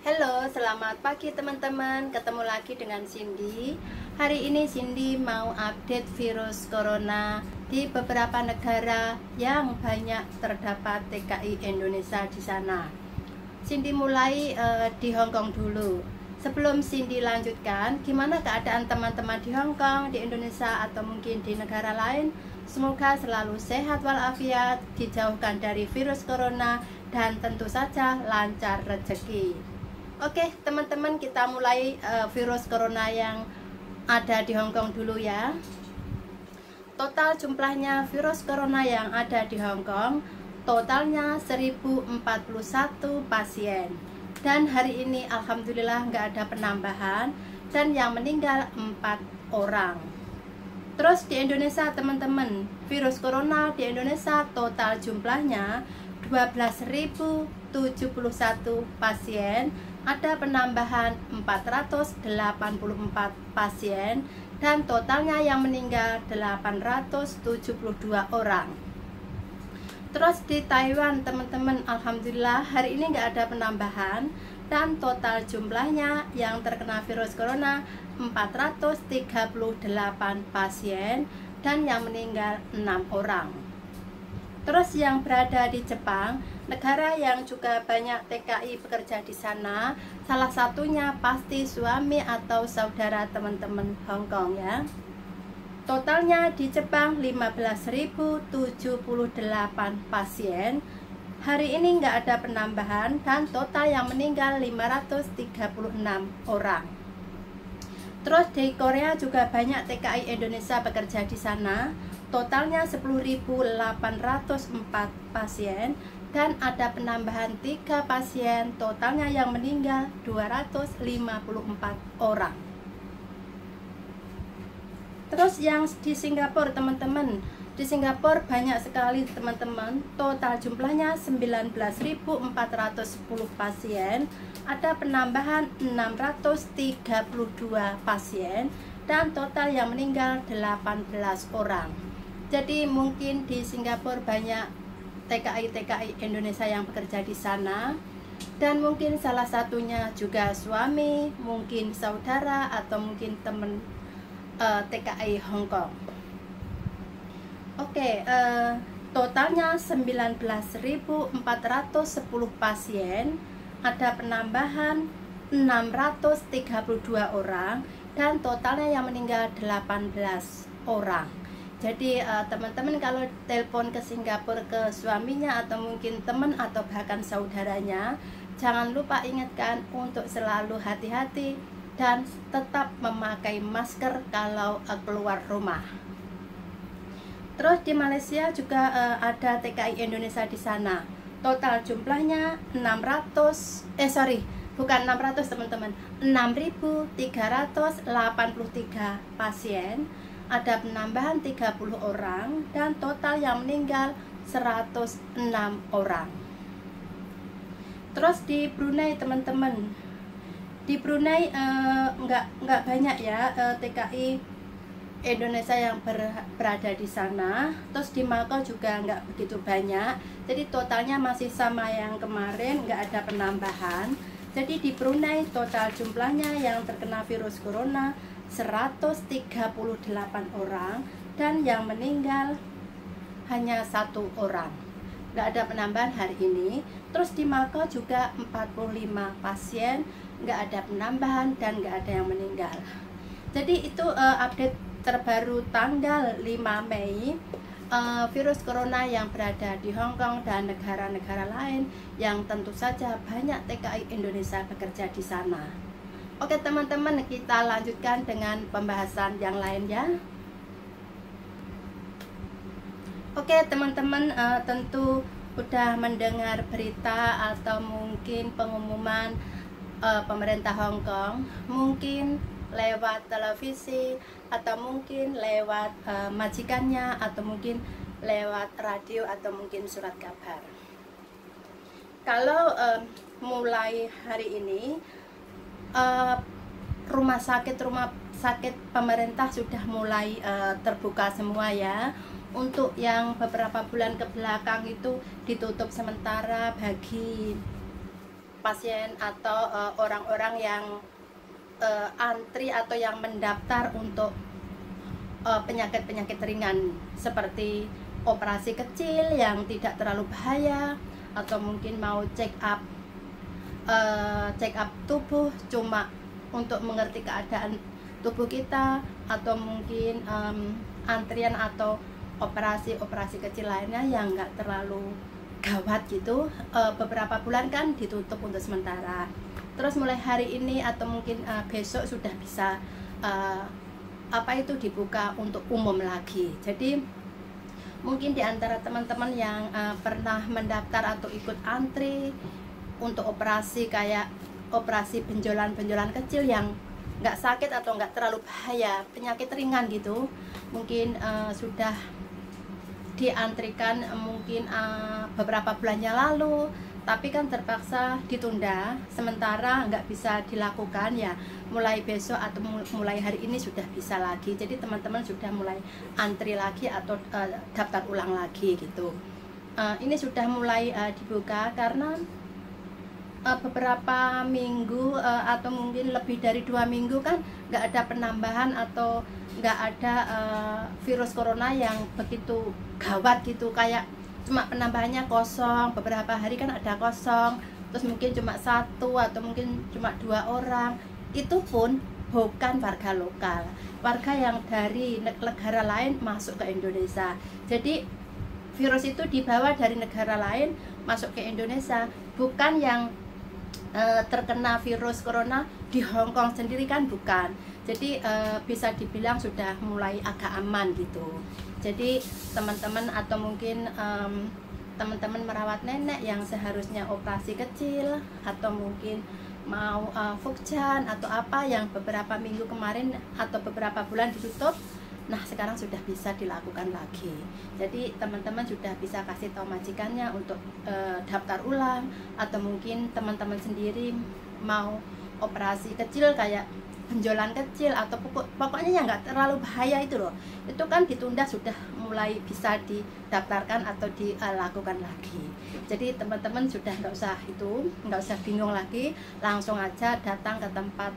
Halo, selamat pagi teman-teman. Ketemu lagi dengan Cindy. Hari ini Cindy mau update virus corona di beberapa negara yang banyak terdapat TKI Indonesia di sana. Cindy mulai di Hong Kong dulu. Sebelum Cindy lanjutkan, gimana keadaan teman-teman di Hong Kong, di Indonesia, atau mungkin di negara lain? Semoga selalu sehat walafiat, dijauhkan dari virus corona, dan tentu saja lancar rezeki. Oke teman-teman, kita mulai virus corona yang ada di Hong Kong dulu ya. Total jumlahnya virus corona yang ada di Hong Kong totalnya 1041 pasien. Dan hari ini alhamdulillah nggak ada penambahan, dan yang meninggal 4 orang. Terus di Indonesia teman-teman, virus corona di Indonesia total jumlahnya 12.071 pasien, ada penambahan 484 pasien, dan totalnya yang meninggal 872 orang. Terus di Taiwan teman-teman, alhamdulillah hari ini nggak ada penambahan, dan total jumlahnya yang terkena virus corona 438 pasien, dan yang meninggal 6 orang. Terus yang berada di Jepang, negara yang juga banyak TKI bekerja di sana, salah satunya pasti suami atau saudara teman-teman Hong Kong ya. Totalnya di Jepang 15.078 pasien. Hari ini nggak ada penambahan, dan total yang meninggal 536 orang. Terus di Korea juga banyak TKI Indonesia bekerja di sana. Totalnya 10.804 pasien, dan ada penambahan 3 pasien. Totalnya yang meninggal 254 orang. Terus yang di Singapura teman-teman, di Singapura banyak sekali teman-teman. Total jumlahnya 19.410 pasien, ada penambahan 632 pasien, dan total yang meninggal 18 orang. Jadi mungkin di Singapura banyak TKI Indonesia yang bekerja di sana, dan mungkin salah satunya juga suami, mungkin saudara, atau mungkin teman TKI Hong Kong. Oke, totalnya 19.410 pasien, ada penambahan 632 orang, dan totalnya yang meninggal 18 orang. Jadi teman-teman kalau telepon ke Singapura ke suaminya, atau mungkin teman, atau bahkan saudaranya, jangan lupa ingatkan untuk selalu hati-hati dan tetap memakai masker kalau keluar rumah. Terus di Malaysia juga ada TKI Indonesia di sana. Total jumlahnya 600 teman-teman, 6.383 pasien, ada penambahan 30 orang, dan total yang meninggal 106 orang. Terus di Brunei teman-teman, di Brunei nggak banyak ya TKI Indonesia yang berada di sana. Terus di Macau juga nggak begitu banyak, jadi totalnya masih sama yang kemarin, nggak ada penambahan. Jadi di Brunei total jumlahnya yang terkena virus corona 138 orang, dan yang meninggal hanya 1 orang. Nggak ada penambahan hari ini. Terus di Macau juga 45 pasien, nggak ada penambahan, dan nggak ada yang meninggal. Jadi itu update terbaru tanggal 5 Mei virus corona yang berada di Hong Kong dan negara-negara lain yang tentu saja banyak TKI Indonesia bekerja di sana. Oke teman-teman, kita lanjutkan dengan pembahasan yang lain ya. Oke teman-teman, tentu udah mendengar berita atau mungkin pengumuman pemerintah Hong Kong, mungkin lewat televisi, atau mungkin lewat majikannya, atau mungkin lewat radio, atau mungkin surat kabar. Kalau mulai hari ini rumah sakit pemerintah sudah mulai terbuka semua ya. Untuk yang beberapa bulan ke belakang itu ditutup sementara bagi pasien atau orang-orang yang antri atau yang mendaftar untuk penyakit-penyakit ringan seperti operasi kecil yang tidak terlalu bahaya, atau mungkin mau check up tubuh cuma untuk mengerti keadaan tubuh kita, atau mungkin antrian atau operasi kecil lainnya yang nggak terlalu gawat gitu. Beberapa bulan kan ditutup untuk sementara, terus mulai hari ini atau mungkin besok sudah bisa dibuka untuk umum lagi. Jadi mungkin di antara teman-teman yang pernah mendaftar atau ikut antri untuk operasi kayak operasi benjolan-benjolan kecil yang nggak sakit atau nggak terlalu bahaya, penyakit ringan gitu, mungkin sudah diantrikan mungkin beberapa bulannya lalu, tapi kan terpaksa ditunda sementara, nggak bisa dilakukan ya. Mulai besok atau mulai hari ini sudah bisa lagi. Jadi teman-teman sudah mulai antri lagi atau daftar ulang lagi gitu. Ini sudah mulai dibuka karena beberapa minggu atau mungkin lebih dari 2 minggu kan nggak ada penambahan atau nggak ada virus corona yang begitu gawat gitu, kayak cuma penambahannya kosong, beberapa hari kan ada kosong, terus mungkin cuma 1 atau mungkin cuma 2 orang, itu pun bukan warga lokal, warga yang dari negara lain masuk ke Indonesia. Jadi virus itu dibawa dari negara lain masuk ke Indonesia, bukan yang terkena virus corona di Hong Kong sendiri kan, bukan. Jadi bisa dibilang sudah mulai agak aman gitu. Jadi teman-teman atau mungkin teman-teman merawat nenek yang seharusnya operasi kecil atau mungkin mau fukjan atau apa yang beberapa minggu kemarin atau beberapa bulan ditutup, nah sekarang sudah bisa dilakukan lagi. Jadi teman-teman sudah bisa kasih tahu majikannya untuk daftar ulang, atau mungkin teman-teman sendiri mau operasi kecil kayak benjolan kecil atau pokoknya yang nggak terlalu bahaya itu loh, itu kan ditunda, sudah mulai bisa didaftarkan atau dilakukan lagi. Jadi teman-teman sudah nggak usah bingung lagi, langsung aja datang ke tempat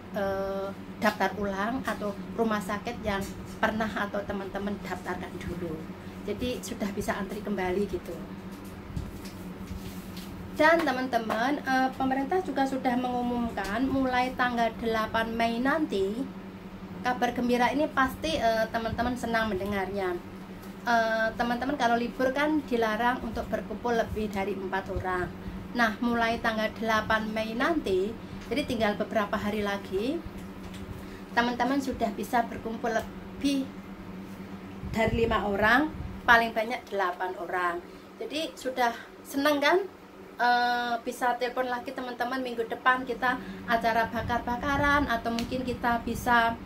daftar ulang atau rumah sakit yang pernah atau teman-teman daftarkan dulu. Jadi sudah bisa antri kembali gitu. Dan teman-teman, pemerintah juga sudah mengumumkan mulai tanggal 8 Mei nanti, kabar gembira ini pasti teman-teman senang mendengarnya. Teman-teman kalau libur kan dilarang untuk berkumpul lebih dari 4 orang. Nah, mulai tanggal 8 Mei nanti, jadi tinggal beberapa hari lagi, teman-teman sudah bisa berkumpul lebih dari 5 orang, paling banyak 8 orang. Jadi sudah senang kan? Bisa telepon lagi teman-teman, minggu depan kita acara bakar-bakaran, atau mungkin kita bisa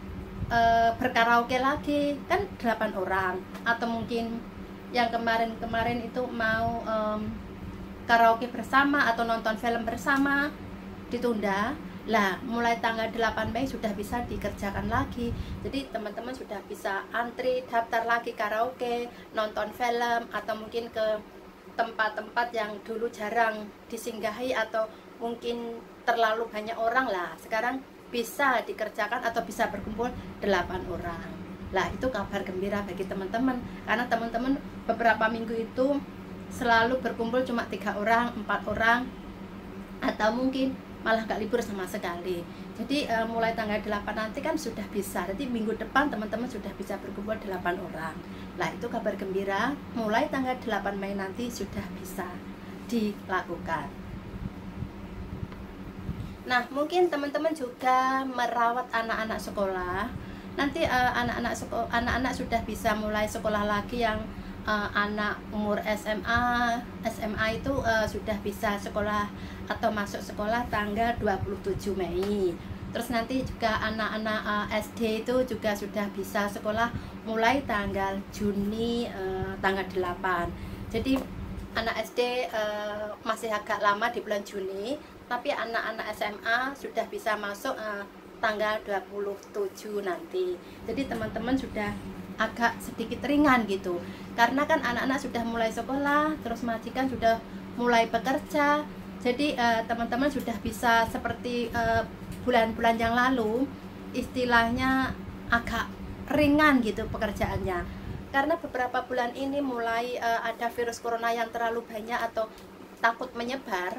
berkaraoke lagi kan 8 orang, atau mungkin yang kemarin itu mau karaoke bersama atau nonton film bersama ditunda. Lah mulai tanggal 8 Mei sudah bisa dikerjakan lagi. Jadi teman-teman sudah bisa antri, daftar lagi karaoke, nonton film, atau mungkin ke tempat-tempat yang dulu jarang disinggahi atau mungkin terlalu banyak orang, lah sekarang bisa dikerjakan atau bisa berkumpul 8 orang. Lah itu kabar gembira bagi teman-teman, karena teman-teman beberapa minggu itu selalu berkumpul cuma 3 orang, 4 orang, atau mungkin malah gak libur sama sekali. Jadi mulai tanggal 8 nanti kan sudah bisa, jadi minggu depan teman-teman sudah bisa berkumpul 8 orang. Lah itu kabar gembira, mulai tanggal 8 Mei nanti sudah bisa dilakukan. Nah, mungkin teman-teman juga merawat anak-anak sekolah. Nanti anak-anak sudah bisa mulai sekolah lagi, yang anak umur SMA itu sudah bisa sekolah atau masuk sekolah tanggal 27 Mei. Terus nanti juga anak-anak SD itu juga sudah bisa sekolah mulai tanggal Juni tanggal 8. Jadi anak SD masih agak lama di bulan Juni, tapi anak-anak SMA sudah bisa masuk tanggal 27 nanti. Jadi teman-teman sudah agak sedikit ringan gitu, karena kan anak-anak sudah mulai sekolah, terus majikan sudah mulai bekerja. Jadi teman-teman sudah bisa seperti bulan-bulan yang lalu, istilahnya agak ringan gitu pekerjaannya. Karena beberapa bulan ini mulai ada virus corona yang terlalu banyak atau takut menyebar.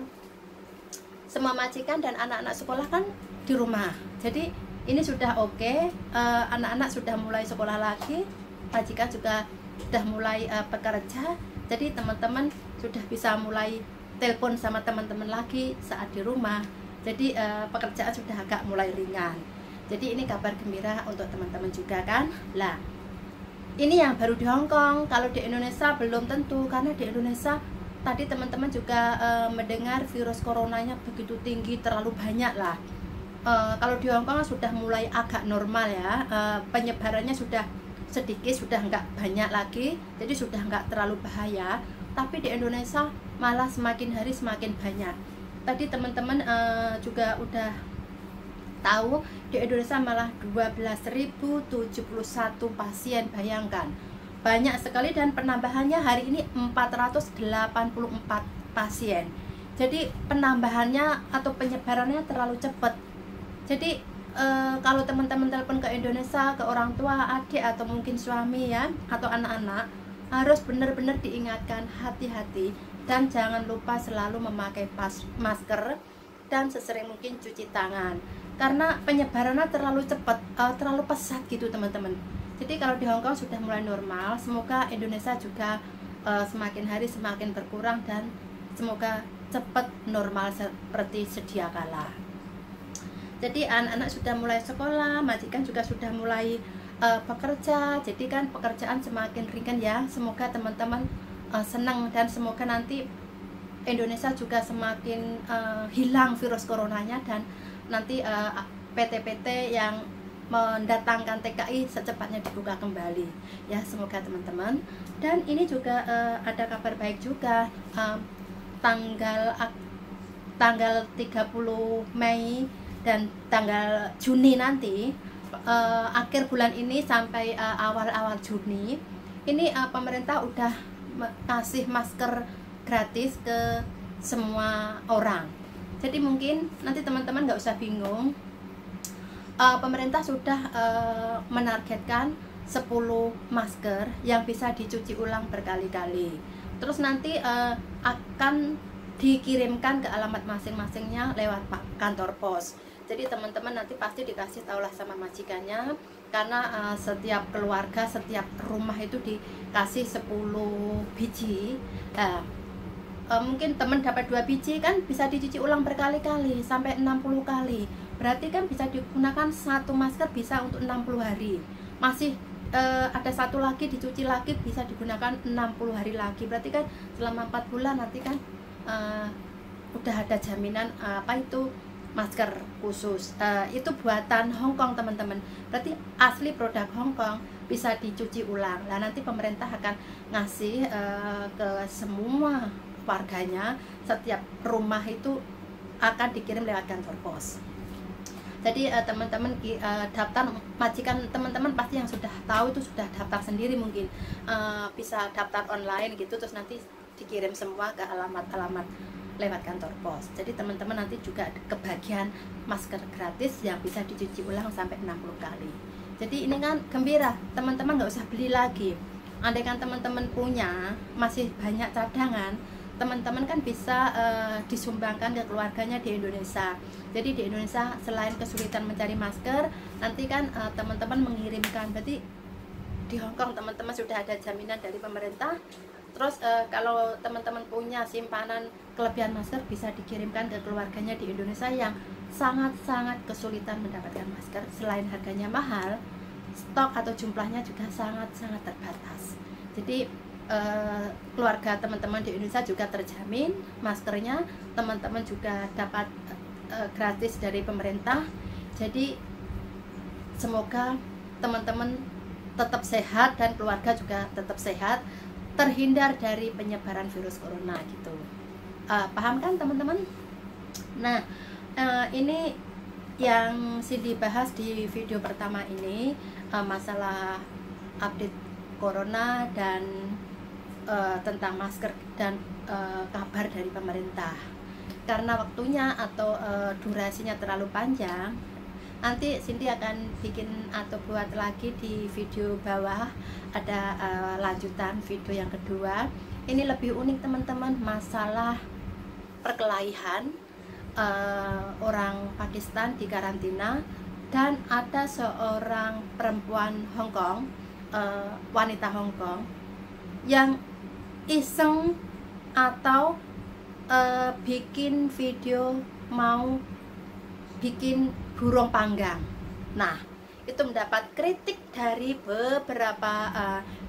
Semua majikan dan anak-anak sekolah kan di rumah. Jadi ini sudah oke, anak-anak sudah mulai sekolah lagi, majikan juga sudah mulai bekerja. Jadi teman-teman sudah bisa mulai telepon sama teman-teman lagi saat di rumah. Jadi pekerjaan sudah agak mulai ringan. Jadi ini kabar gembira untuk teman-teman juga kan. Lah, ini yang baru di Hong Kong. Kalau di Indonesia belum tentu, karena di Indonesia tadi teman-teman juga mendengar virus coronanya begitu tinggi, terlalu banyak lah. Kalau di Hong Kong sudah mulai agak normal ya, penyebarannya sudah sedikit, sudah nggak banyak lagi, jadi sudah nggak terlalu bahaya. Tapi di Indonesia malah semakin hari semakin banyak. Tadi teman-teman juga udah tahu di Indonesia malah 12.071 pasien, bayangkan banyak sekali, dan penambahannya hari ini 484 pasien. Jadi penambahannya atau penyebarannya terlalu cepat. Jadi kalau teman-teman telepon ke Indonesia, ke orang tua, adik, atau mungkin suami ya, atau anak-anak, harus benar-benar diingatkan, hati-hati, dan jangan lupa selalu memakai masker dan sesering mungkin cuci tangan, karena penyebarannya terlalu cepat, terlalu pesat gitu teman-teman. Jadi kalau di Hong Kong sudah mulai normal, semoga Indonesia juga semakin hari semakin berkurang dan semoga cepat normal seperti sedia kala. Jadi anak-anak sudah mulai sekolah, majikan juga sudah mulai bekerja, jadi kan pekerjaan semakin ringan ya. Semoga teman-teman senang, dan semoga nanti Indonesia juga semakin hilang virus coronanya, dan nanti PT-PT yang mendatangkan TKI secepatnya dibuka kembali ya, semoga teman-teman. Dan ini juga ada kabar baik juga, tanggal 30 Mei dan tanggal Juni nanti, akhir bulan ini sampai awal-awal Juni ini, pemerintah udah kasih masker gratis ke semua orang. Jadi mungkin nanti teman-teman nggak usah bingung, pemerintah sudah menargetkan 10 masker yang bisa dicuci ulang berkali-kali. Terus nanti akan dikirimkan ke alamat masing-masingnya lewat kantor pos. Jadi teman-teman nanti pasti dikasih tahulah sama majikannya, karena setiap keluarga, setiap rumah itu dikasih 10 biji. Mungkin teman dapat 2 biji kan bisa dicuci ulang berkali-kali sampai 60 kali. Berarti kan bisa digunakan satu masker bisa untuk 60 hari. Masih ada satu lagi dicuci lagi bisa digunakan 60 hari lagi. Berarti kan selama 4 bulan nanti kan udah ada jaminan itu masker khusus. Itu buatan Hong Kong teman-teman, berarti asli produk Hong Kong, bisa dicuci ulang. Nah nanti pemerintah akan ngasih ke semua warganya, setiap rumah itu akan dikirim lewat kantor pos. Jadi teman-teman daftar, majikan teman-teman pasti yang sudah tahu itu sudah daftar sendiri, mungkin bisa daftar online gitu, terus nanti dikirim semua ke alamat-alamat lewat kantor pos. Jadi teman-teman nanti juga kebagian masker gratis yang bisa dicuci ulang sampai 60 kali. Jadi ini kan gembira, teman-teman nggak usah beli lagi. Andaikan teman-teman punya masih banyak cadangan, teman-teman kan bisa disumbangkan ke keluarganya di Indonesia. Jadi di Indonesia selain kesulitan mencari masker, nanti kan teman-teman mengirimkan. Berarti di Hong Kong teman-teman sudah ada jaminan dari pemerintah. Terus kalau teman-teman punya simpanan kelebihan masker, bisa dikirimkan ke keluarganya di Indonesia yang sangat-sangat kesulitan mendapatkan masker. Selain harganya mahal, stok atau jumlahnya juga sangat-sangat terbatas. Jadi keluarga teman-teman di Indonesia juga terjamin maskernya, teman-teman juga dapat gratis dari pemerintah. Jadi semoga teman-teman tetap sehat dan keluarga juga tetap sehat, terhindar dari penyebaran virus corona gitu. Paham kan teman-teman? Nah ini yang dibahas di video pertama ini, masalah update corona dan tentang masker dan kabar dari pemerintah. karena waktunya atau durasinya terlalu panjang, nanti Cindy akan bikin atau buat lagi di video bawah, ada lanjutan video yang kedua. Ini lebih unik teman-teman, masalah perkelahian orang Pakistan di karantina, dan ada seorang perempuan Hong Kong, wanita Hong Kong yang iseng atau bikin video mau bikin burung panggang. Nah, itu mendapat kritik dari beberapa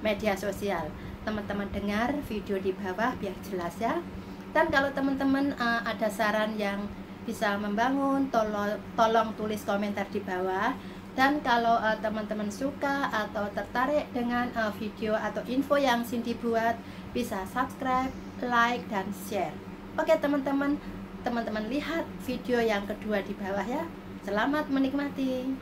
media sosial. Teman-teman dengar video di bawah biar jelas ya. Dan kalau teman-teman ada saran yang bisa membangun, tolong tulis komentar di bawah. Dan kalau teman-teman suka atau tertarik dengan video atau info yang Cindy buat, bisa subscribe, like, dan share. Oke teman-teman lihat video yang kedua di bawah ya. Selamat menikmati.